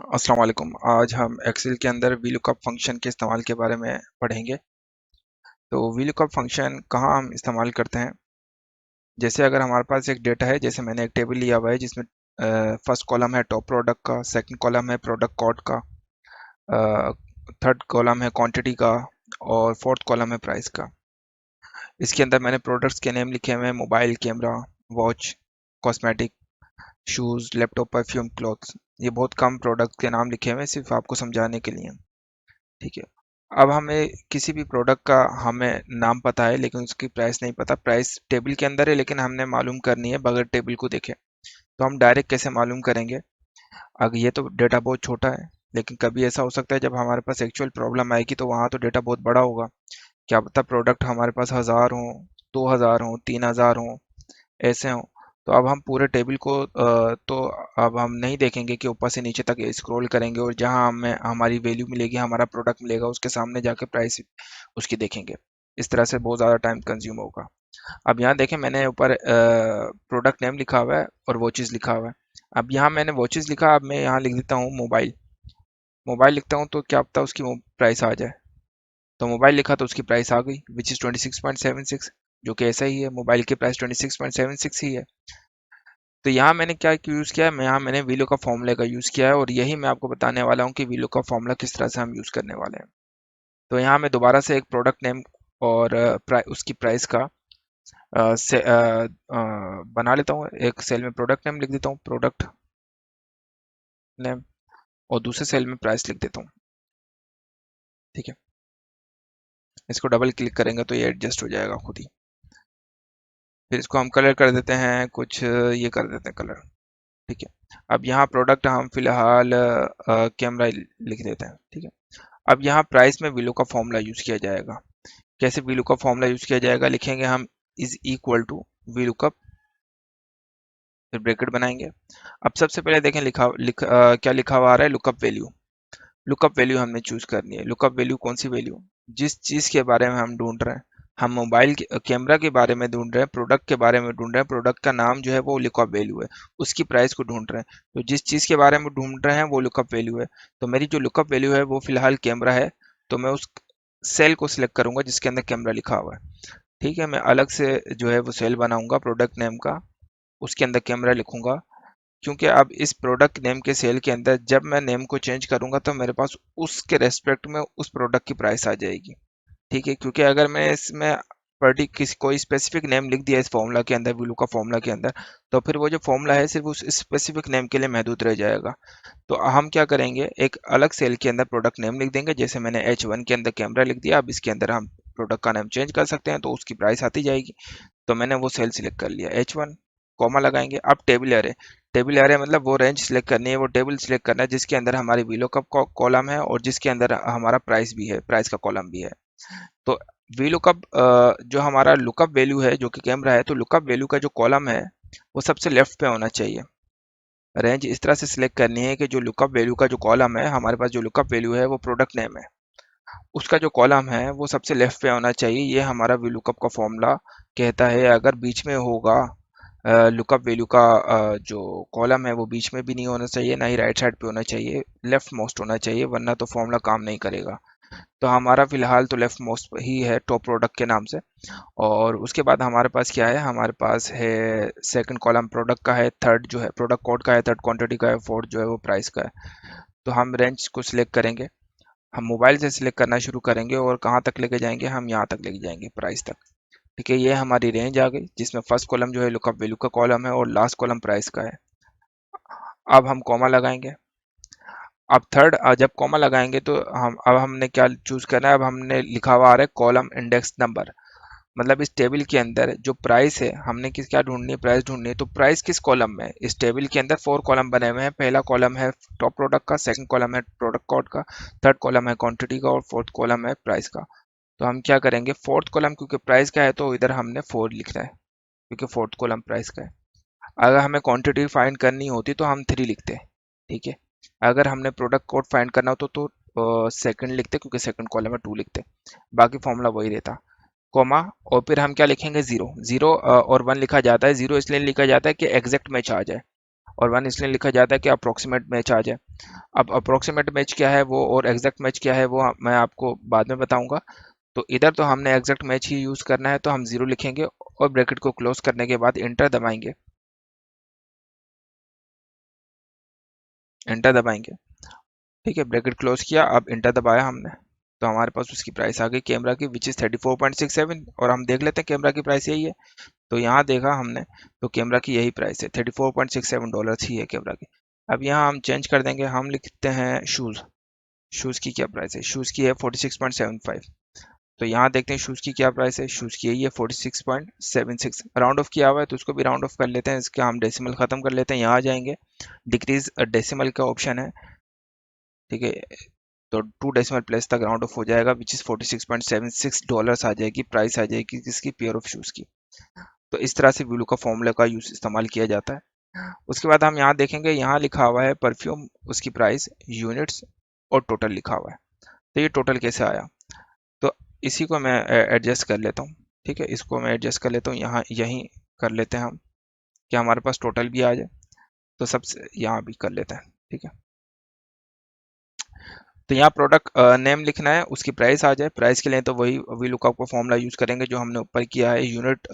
अस्सलाम वालेकुम। आज हम एक्सेल के अंदर वीलुकअप फंक्शन के इस्तेमाल के बारे में पढ़ेंगे। तो वीलुकअप फंक्शन कहाँ हम इस्तेमाल करते हैं। जैसे अगर हमारे पास एक डेटा है, जैसे मैंने एक टेबल लिया हुआ है जिसमें फर्स्ट कॉलम है टॉप प्रोडक्ट का, सेकंड कॉलम है प्रोडक्ट कोड का, थर्ड कॉलम है क्वांटिटी का और फोर्थ कॉलम है प्राइस का। इसके अंदर मैंने प्रोडक्ट्स के नेम लिखे हुए हैं: mobile, camera, watch, cosmetic, shoes, laptop, perfume, clothes. ये बहुत कम प्रोडक्ट के नाम लिखे हुए हैं सिर्फ आपको समझाने के लिए। ठीक है। अब हमें किसी भी प्रोडक्ट का हमें नाम पता है लेकिन उसकी प्राइस नहीं पता। प्राइस टेबल के अंदर है लेकिन हमने मालूम करनी है बगैर टेबल को देखे। तो हम डायरेक्ट कैसे मालूम करेंगे? अगर ये तो डेटा बहुत छोटा है, लेकिन कभी ऐसा हो सकता है जब हमारे पास एक्चुअल प्रॉब्लम आएगी तो वहाँ तो डेटा बहुत बड़ा होगा। क्या पता प्रोडक्ट हमारे पास 1000 हो, 2000 हो, 3000 हो, ऐसे हों। तो अब हम पूरे टेबल को तो अब हम नहीं देखेंगे कि ऊपर से नीचे तक स्क्रॉल करेंगे और जहां हमें हमारी वैल्यू मिलेगी, हमारा प्रोडक्ट मिलेगा, उसके सामने जाके प्राइस उसकी देखेंगे। इस तरह से बहुत ज़्यादा टाइम कंज्यूम होगा। अब यहाँ देखें, मैंने ऊपर प्रोडक्ट नेम लिखा हुआ है और वॉचेस लिखा हुआ है। अब यहाँ मैंने वॉचेस लिखा, अब मैं यहाँ लिख देता हूँ मोबाइल। मोबाइल लिखता हूँ तो क्या पता उसकी प्राइस आ जाए। तो मोबाइल लिखा तो उसकी प्राइस आ गई, विच इज़ 26.76, जो कि ऐसा ही है, मोबाइल की प्राइस 26.76 ही है। तो यहाँ मैंने क्या यूज़ किया है, मैं यहाँ मैंने वीलो का फॉर्मूले का यूज़ किया है और यही मैं आपको बताने वाला हूँ कि वीलो का फॉर्मूला किस तरह से हम यूज़ करने वाले हैं। तो यहाँ मैं दोबारा से एक प्रोडक्ट नेम और उसकी प्राइस का बना लेता हूँ। एक सेल में प्रोडक्ट नेम लिख देता हूँ, प्रोडक्ट नेम, और दूसरे सेल में प्राइस लिख देता हूँ। ठीक है। इसको डबल क्लिक करेंगे तो ये एडजस्ट हो जाएगा खुद ही। फिर इसको हम कलर कर देते हैं, कुछ ये कर देते हैं कलर। ठीक है। अब यहाँ प्रोडक्ट हम फिलहाल कैमरा लिख देते हैं। ठीक है। अब यहाँ प्राइस में विलो का फॉर्मूला यूज किया जाएगा। कैसे विलो का फॉर्मूला यूज किया जाएगा? लिखेंगे हम इज इक्वल टू विलुकअप, फिर ब्रैकेट बनाएंगे। अब सबसे पहले देखें क्या लिखा हुआ आ रहा है, लुकअप वैल्यू। लुकअप वैल्यू हमने चूज करनी है। लुकअप वैल्यू कौन सी वैल्यू? जिस चीज के बारे में हम ढूंढ रहे हैं। हम मोबाइल के कैमरा के बारे में ढूंढ रहे हैं, प्रोडक्ट के बारे में ढूंढ रहे हैं, प्रोडक्ट का नाम जो है वो लुकअप वैल्यू है, उसकी प्राइस को ढूंढ रहे हैं। तो जिस चीज के बारे में ढूंढ रहे हैं वो लुकअप वैल्यू है। तो मेरी जो लुकअप वैल्यू है वो फिलहाल कैमरा है। तो मैं उस सेल को सिलेक्ट करूंगा जिसके अंदर कैमरा लिखा हुआ है। ठीक है। मैं अलग से जो है वो सेल बनाऊंगा प्रोडक्ट नेम का, उसके अंदर कैमरा लिखूंगा। क्योंकि अब इस प्रोडक्ट नेम के सेल के अंदर जब मैं नेम को चेंज करूंगा तो मेरे पास उसके रेस्पेक्ट में उस प्रोडक्ट की प्राइस आ जाएगी। ठीक है। क्योंकि अगर मैं इसमें पर्टी किसी कोई स्पेसिफिक नेम लिख दिया इस फॉर्मूला के अंदर, विलू का फॉर्मूला के अंदर, तो फिर वो जो फॉर्मूला है सिर्फ उस स्पेसिफिक नेम के लिए महदूद रह जाएगा। तो हम क्या करेंगे, एक अलग सेल के अंदर प्रोडक्ट नेम लिख देंगे। जैसे मैंने H1 के अंदर कैमरा लिख दिया, अब इसके अंदर हम प्रोडक्ट का नाम चेंज कर सकते हैं तो उसकी प्राइस आती जाएगी। तो मैंने वो सेल सिलेक्ट कर लिया H1, कॉमा लगाएंगे। अब टेबल एरे, टेबल एरे मतलब वो रेंज सिलेक्ट करनी है, वो टेबल सिलेक्ट करना है जिसके अंदर हमारी वीलो का कॉलम है और जिसके अंदर हमारा प्राइस भी है, प्राइस का कॉलम भी है। तो वीलुकअप जो हमारा लुकअप वैल्यू है जो कि कैमरा है, तो लुकअप वैल्यू का जो कॉलम है वो सबसे लेफ्ट पे होना चाहिए। रेंज इस तरह से सिलेक्ट करनी है कि जो लुकअप वैल्यू का जो कॉलम है, हमारे पास जो लुकअप वैल्यू है वो प्रोडक्ट नेम है, उसका जो कॉलम है वो सबसे लेफ्ट पे होना चाहिए। ये हमारा VLOOKUP का फॉर्मूला कहता है। अगर बीच में होगा लुकअप वैल्यू का जो कॉलम है वो बीच में भी नहीं होना चाहिए, ना ही राइट साइड पे होना चाहिए, लेफ्ट मोस्ट होना चाहिए, वरना तो फॉर्मूला काम नहीं करेगा। तो हमारा फिलहाल तो लेफ्ट मोस्ट ही है टॉप प्रोडक्ट के नाम से। और उसके बाद हमारे पास क्या है, हमारे पास है सेकंड कॉलम प्रोडक्ट का है, थर्ड जो है प्रोडक्ट कोड का है, थर्ड क्वांटिटी का है, फोर्थ जो है वो प्राइस का है। तो हम रेंज को सिलेक्ट करेंगे। हम मोबाइल से सिलेक्ट करना शुरू करेंगे और कहाँ तक लेके जाएंगे, हम यहाँ तक लेके जाएंगे, प्राइस तक। ठीक है। ये हमारी रेंज आ गई जिसमें फर्स्ट कॉलम जो है लुकअप वैल्यू का कॉलम है और लास्ट कॉलम प्राइस का है। अब हम कॉमा लगाएंगे। अब थर्ड जब कॉमा लगाएंगे तो अब हमने क्या चूज करना है, अब हमने लिखा हुआ आ रहा है कॉलम इंडेक्स नंबर। मतलब इस टेबल के अंदर जो प्राइस है, हमने किस क्या ढूंढनी है, प्राइस ढूंढनी है। तो प्राइस किस कॉलम में है? इस टेबल के अंदर 4 कॉलम बने हुए हैं। पहला कॉलम है टॉप प्रोडक्ट का, सेकंड कॉलम है प्रोडक्ट कोड का, थर्ड कॉलम है क्वांटिटी का और फोर्थ कॉलम है प्राइस का। तो हम क्या करेंगे, फोर्थ कॉलम क्योंकि प्राइस का है तो इधर हमने 4 लिखना है, क्योंकि फोर्थ कॉलम प्राइस का है। अगर हमें क्वांटिटी फाइंड करनी होती तो हम 3 लिखते हैं। ठीक है। अगर हमने प्रोडक्ट कोड फाइंड करना होता तो सेकंड लिखते, क्योंकि सेकंड कॉलम में 2 लिखते। बाकी फॉर्मूला वही रहता। कॉमा, और फिर हम क्या लिखेंगे, जीरो। जीरो और 1 लिखा जाता है। जीरो इसलिए लिखा जाता है कि एग्जैक्ट मैच आ जाए, और 1 इसलिए लिखा जाता है कि अप्रोक्सीमेट मैच आ जाए। अब अप्रोक्सीमेट मैच क्या है वो और एग्जैक्ट मैच क्या है वो मैं आपको बाद में बताऊंगा। तो इधर तो हमने एग्जैक्ट मैच ही यूज करना है, तो हम 0 लिखेंगे और ब्रैकेट को क्लोज करने के बाद इंटर दबाएंगे। इंटर दबाएंगे, ठीक है, ब्रैकेट क्लोज किया, अब इंटर दबाया हमने, तो हमारे पास उसकी प्राइस आ गई कैमरा की, विच इज 34.67। और हम देख लेते हैं कैमरा की प्राइस यही है, तो यहाँ देखा हमने, तो कैमरा की यही प्राइस है, $34.67 ही है कैमरा की। अब यहाँ हम चेंज कर देंगे, हम लिखते हैं शूज़। शूज़ की क्या प्राइस है? शूज़ की है 46.75। तो यहाँ देखते हैं शूज़ की क्या प्राइस है। शूज़ की यही है 46.76। राउंड ऑफ किया हुआ है तो उसको भी राउंड ऑफ कर लेते हैं, इसका हम डेसिमल ख़त्म कर लेते हैं। यहाँ जाएंगे, डिक्रीज डेसिमल का ऑप्शन है, ठीक है, तो 2 डेसिमल प्लेस तक राउंड ऑफ हो जाएगा, विच इज़ $46.76 आ जाएगी, प्राइस आ जाएगी किसकी? पेयर ऑफ शूज़ की। तो इस तरह से VLOOKUP फॉर्मूला का यूज इस्तेमाल किया जाता है। उसके बाद हम यहाँ देखेंगे, यहाँ लिखा हुआ है परफ्यूम, उसकी प्राइस, यूनिट्स और टोटल लिखा हुआ है। तो ये टोटल कैसे आया? तो इसी को मैं एडजस्ट कर लेता हूँ, ठीक है, इसको मैं एडजस्ट कर लेता हूँ, यहाँ यहीं कर लेते हैं हम, कि हमारे पास टोटल भी आ जाए। तो सबसे यहाँ भी कर लेते हैं, ठीक है। तो यहाँ प्रोडक्ट नेम लिखना है, उसकी प्राइस आ जाए, प्राइस के लिए तो वही VLOOKUP का फॉर्मूला यूज करेंगे जो हमने ऊपर किया है। यूनिट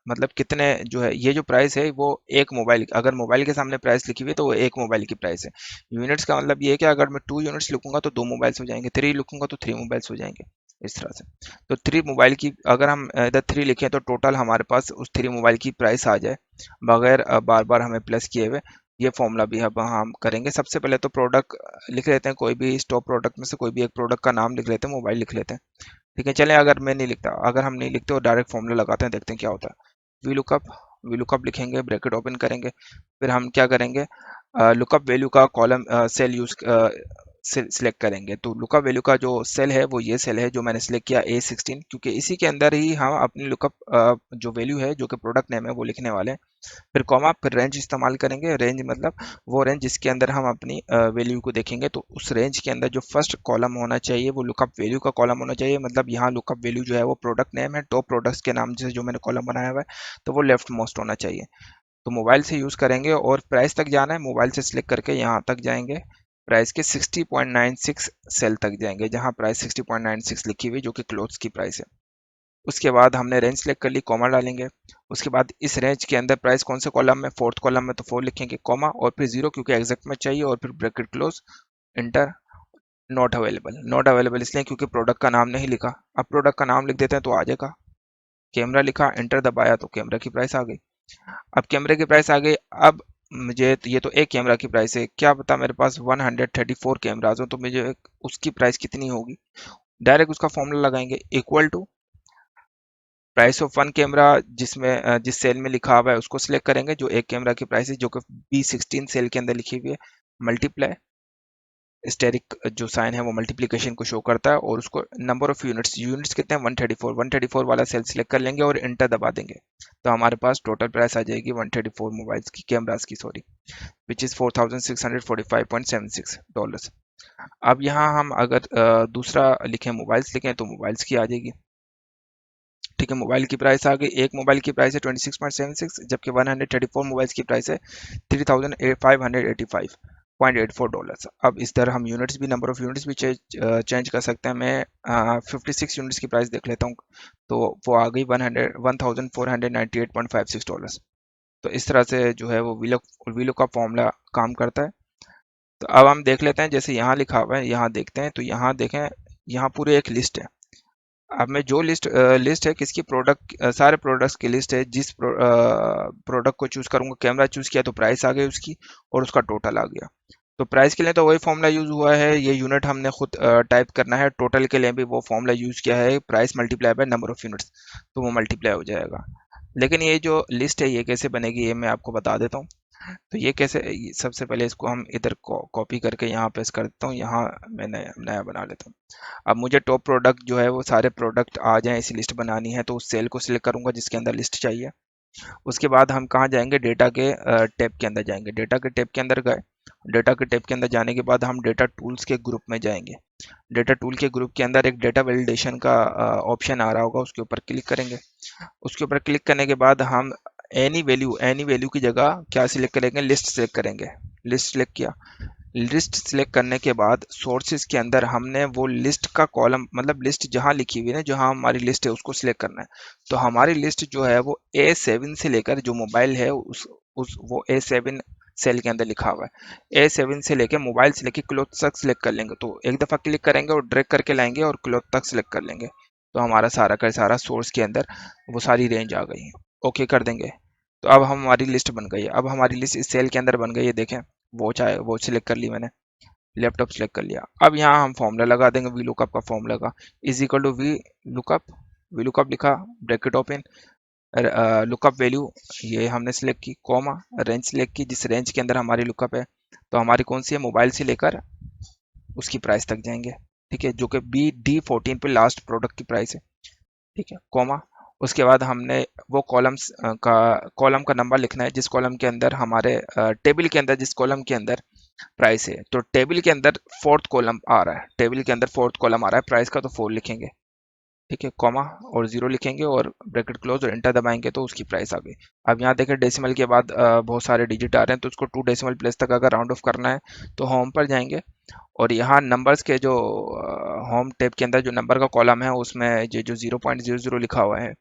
मतलब कितने जो है, ये जो प्राइस है वो एक मोबाइल, अगर मोबाइल के सामने प्राइस लिखी हुई है तो वो एक मोबाइल की प्राइस है। यूनिट्स का मतलब ये है कि अगर मैं 2 यूनिट्स लिखूंगा तो 2 मोबाइल्स हो जाएंगे, 3 लिखूंगा तो 3 मोबाइल्स हो जाएंगे, इस तरह से। तो 3 मोबाइल की, अगर हम इधर 3 लिखें तो टोटल हमारे पास उस 3 मोबाइल की प्राइस आ जाए, बगैर बार बार हमें प्लस किए हुए। ये फॉर्मूला भी अब हम करेंगे। सबसे पहले तो प्रोडक्ट लिख लेते हैं, कोई भी स्टॉक प्रोडक्ट में से कोई भी एक प्रोडक्ट का नाम लिख लेते हैं, मोबाइल लिख लेते हैं, ठीक है। चलें, अगर मैं नहीं लिखता, अगर हम नहीं लिखते और डायरेक्ट फॉर्मूला लगाते हैं, देखते हैं क्या होता है। वी लुकअप लिखेंगे, ब्रैकेट ओपन करेंगे, फिर हम क्या करेंगे, लुकअप वैल्यू का कॉलम सेल यूज सिलेक्ट करेंगे। तो लुकअप वैल्यू का जो सेल है वो ये सेल है जो मैंने सिलेक्ट किया, A16, क्योंकि इसी के अंदर ही हम अपनी लुकअप जो वैल्यू है, जो कि प्रोडक्ट नेम है, वो लिखने वाले हैं। फिर कॉमा, फिर रेंज इस्तेमाल करेंगे। रेंज मतलब वो रेंज जिसके अंदर हम अपनी वैल्यू को देखेंगे, तो उस रेंज के अंदर जो फर्स्ट कॉलम होना चाहिए वो लुकअप वैल्यू का कॉलम होना चाहिए। मतलब यहाँ लुकअप वैल्यू जो है वो प्रोडक्ट नेम है, टॉप प्रोडक्ट्स के नाम से जो मैंने कॉलम बनाया हुआ है, तो वो लेफ्ट मोस्ट होना चाहिए। तो मोबाइल से यूज़ करेंगे और प्राइस तक जाना है, मोबाइल से सिलेक्ट करके यहाँ तक जाएंगे, प्राइस के 60.96 सेल तक जाएंगे, जहाँ प्राइस 60.96 लिखी हुई, जो कि क्लोथ्स की प्राइस है। उसके बाद हमने रेंज सेलेक्ट कर ली, कॉमा डालेंगे। उसके बाद इस रेंज के अंदर प्राइस कौन से कॉलम में, फोर्थ कॉलम में, तो 4 लिखेंगे, कॉमा और फिर 0 क्योंकि एग्जैक्ट में चाहिए, और फिर bracket close, inter. Not available, not available इसलिए क्योंकि प्रोडक्ट का नाम नहीं लिखा। अब प्रोडक्ट का नाम लिख देते हैं तो आ जाएगा। कैमरा लिखा, इंटर दबाया, तो कैमरा की प्राइस आ गई। अब कैमरे की प्राइस आ गई। अब मुझे तो ये तो एक कैमरा की प्राइस है, क्या पता मेरे पास 134 कैमराज हो तो मुझे उसकी प्राइस कितनी होगी। डायरेक्ट उसका फॉर्मूला लगाएंगे, equal to price of one camera, जिसमें जिस सेल में लिखा हुआ है उसको सिलेक्ट करेंगे, जो एक कैमरा की प्राइस है, जो कि B16 सेल के अंदर लिखी हुई है, मल्टीप्लाई, स्टेरिक जो साइन है वो मल्टीप्लिकेशन को शो करता है, और उसको नंबर ऑफ यूनिट्स, यूनिट्स कितने हैं, 134 वाला सेल सिलेक्ट कर लेंगे और इंटर दबा देंगे। तो हमारे पास टोटल प्राइस आ जाएगी 134 मोबाइल्स की, कैमरास की, सॉरी, विच इज़ $4645.76। अब यहाँ हम अगर दूसरा लिखें, मोबाइल्स लिखें, तो मोबाइल्स की आ जाएगी, ठीक है। मोबाइल की प्राइस आ गई, एक मोबाइल की प्राइस है 26.76, जबकि 134 मोबाइल्स की प्राइस है $3585.84। अब इस तरह हम यूनिट्स भी, नंबर ऑफ यूनिट्स भी चेंज कर सकते हैं। मैं 56 यूनिट्स की प्राइस देख लेता हूँ, तो वो आ गई 1498.56 डॉलर्स। तो इस तरह से जो है वो वीलो का फॉर्मूला काम करता है। तो अब हम देख लेते हैं, जैसे यहाँ लिखा हुआ है, यहाँ देखते हैं, तो यहाँ देखें, यहाँ पूरी एक लिस्ट है। अब मैं जो लिस्ट है किसकी, प्रोडक्ट, सारे प्रोडक्ट्स की लिस्ट है, जिस प्रोडक्ट को चूज करूंगा, कैमरा चूज किया तो प्राइस आ गई उसकी, और उसका टोटल आ गया। तो प्राइस के लिए तो वही फॉर्मूला यूज हुआ है, ये यूनिट हमने खुद टाइप करना है। टोटल के लिए भी वो फॉर्मूला यूज किया है, price multiply by number of units, तो वो मल्टीप्लाई हो जाएगा। लेकिन ये जो लिस्ट है ये कैसे बनेगी, ये मैं आपको बता देता हूँ। तो ये कैसे, सबसे पहले इसको हम इधर कॉपी करके यहाँ पेस्ट कर देता हूँ, यहाँ मैं नया नया बना लेता हूँ। अब मुझे टॉप प्रोडक्ट जो है वो सारे प्रोडक्ट आ जाएं, ऐसी लिस्ट बनानी है, तो उस सेल को सिलेक्ट करूंगा जिसके अंदर लिस्ट चाहिए। उसके बाद हम कहाँ जाएंगे, डेटा के टैब के अंदर जाएंगे। डेटा के टैब के अंदर गए, डेटा के टैब के अंदर जाने के बाद हम डेटा टूल्स के ग्रुप में जाएंगे। डेटा टूल के ग्रुप के अंदर एक डेटा वैलिडेशन का ऑप्शन आ रहा होगा, उसके ऊपर क्लिक करेंगे। उसके ऊपर क्लिक करने के बाद हम एनी वैल्यू की जगह क्या सिलेक्ट करेंगे, लिस्ट सिलेक्ट करेंगे। लिस्ट सिलेक्ट किया। लिस्ट सिलेक्ट करने के बाद सोर्सेज के अंदर हमने वो लिस्ट का कॉलम, मतलब लिस्ट जहां लिखी हुई है ना, जहां हमारी लिस्ट है उसको सिलेक्ट करना है। तो हमारी लिस्ट जो है वो A7 से लेकर, जो मोबाइल है उस वो A7 सेल के अंदर लिखा हुआ है। A7 से लेकर मोबाइल से लेकर क्लोथ तक सिलेक्ट कर लेंगे। तो एक दफा क्लिक करेंगे और ड्रैग करके लाएंगे और क्लोथ तक सिलेक्ट कर लेंगे। तो हमारा सारा का सारा सोर्स के अंदर वो सारी रेंज आ गई। ओके कर देंगे। तो अब हमारी लिस्ट बन गई है। अब हमारी लिस्ट इस सेल के अंदर बन गई है, देखें। वो चाहे वो सिलेक्ट कर ली मैंने, लैपटॉप सेलेक्ट कर लिया। अब यहाँ हम फॉर्मूला लगा देंगे, वी लुकअप का फॉर्मूला का, is equal to lookup V lookup लिखा, ब्रैकेट ओपन, लुकअप वैल्यू ये हमने सिलेक्ट की, कॉमा, रेंज सिलेक्ट की, जिस रेंज के अंदर हमारी लुकअप है। तो हमारी कौन सी है, मोबाइल से लेकर उसकी प्राइस तक जाएंगे। ठीक है, जो कि BD14 पे लास्ट प्रोडक्ट की प्राइस है। ठीक है, कॉमा। उसके बाद हमने वो कॉलम का नंबर लिखना है, जिस कॉलम के अंदर हमारे टेबल के अंदर, जिस कॉलम के अंदर प्राइस है। तो टेबल के अंदर फोर्थ कॉलम आ रहा है, टेबल के अंदर फोर्थ कॉलम आ रहा है प्राइस का, तो 4 लिखेंगे। ठीक है, कॉमा और जीरो लिखेंगे और ब्रैकेट क्लोज और एंटर दबाएंगे तो उसकी प्राइस आ गई। अब यहाँ देखें डेसिमल के बाद बहुत सारे डिजिट आ रहे हैं, तो उसको 2 डेसिमल प्लेस तक अगर राउंड ऑफ करना है तो होम पर जाएंगे। और यहाँ नंबर्स के जो होम टैब के अंदर जो नंबर का कॉलम है, उसमें ये जो 0.00 लिखा हुआ है,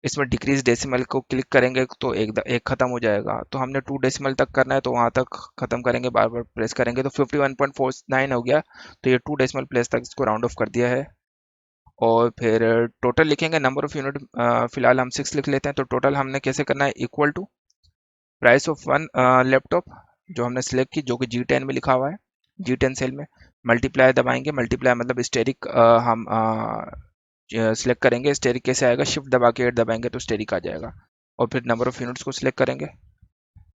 इसमें डिक्रीज डेसिमल को क्लिक करेंगे तो एक खत्म हो जाएगा। तो हमने 2 डेसिमल तक करना है, तो वहां तक खत्म करेंगे, बार बार प्रेस करेंगे तो 51.49 हो गया। तो ये 2 डेसिमल प्लेस तक इसको राउंड ऑफ कर दिया है। और फिर टोटल लिखेंगे, नंबर ऑफ यूनिट फिलहाल हम 6 लिख लेते हैं। तो टोटल हमने कैसे करना है, equal to price of one laptop जो हमने सेलेक्ट की, जो कि G10 में लिखा हुआ है, G10 सेल में, मल्टीप्लाई दबाएंगे। मल्टीप्लाई मतलब स्टेरिक हम सिलेक्ट करेंगे। स्टेरिक कैसे आएगा, शिफ्ट दबा के 8 दबाएंगे तो स्टेरिक आ जाएगा। और फिर नंबर ऑफ यूनिट्स को सिलेक्ट करेंगे,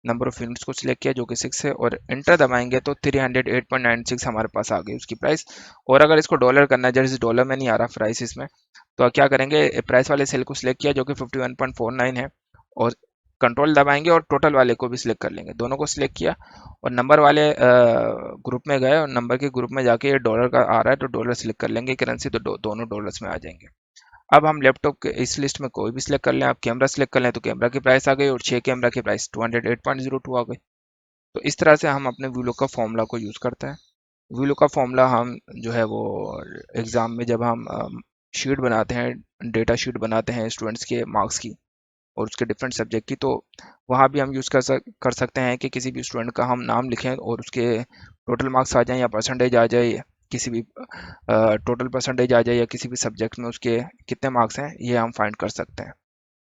नंबर ऑफ यूनिट्स को सिलेक्ट किया जो कि 6 है, और एंटर दबाएंगे तो 308.96 हमारे पास आ गई उसकी प्राइस। और अगर इसको डॉलर करना है, जैसे डॉलर में नहीं आ रहा प्राइस इसमें, तो क्या करेंगे, प्राइस वाले सेल को सिलेक्ट किया जो कि 51.49 है, और कंट्रोल दबाएंगे और टोटल वाले को भी सिलेक्ट कर लेंगे, दोनों को सिलेक्ट किया और नंबर वाले ग्रुप में गए, और नंबर के ग्रुप में जाके ये डॉलर का आ रहा है तो डॉलर सिलेक्ट कर लेंगे करेंसी, तो दोनों डॉलर्स में आ जाएंगे। अब हम लैपटॉप के इस लिस्ट में कोई भी सिलेक्ट कर लें, आप कैमरा सिलेक्ट कर लें तो कैमरा की प्राइस आ गई, और 6 कैमरा की प्राइस 208.02 आ गई। तो इस तरह से हम अपने VLOOKUP फॉर्मूला को यूज़ करते हैं। VLOOKUP फॉर्मूला हम जो है वो एग्ज़ाम में जब हम शीट बनाते हैं, डेटा शीट बनाते हैं स्टूडेंट्स के मार्क्स की और उसके डिफरेंट सब्जेक्ट की, तो वहाँ भी हम यूज़ कर सकते हैं कि किसी भी स्टूडेंट का हम नाम लिखें और उसके टोटल मार्क्स आ जाएं या परसेंटेज आ जाए, किसी भी टोटल परसेंटेज आ जाए, या किसी भी सब्जेक्ट में उसके कितने मार्क्स हैं, ये हम फाइंड कर सकते हैं।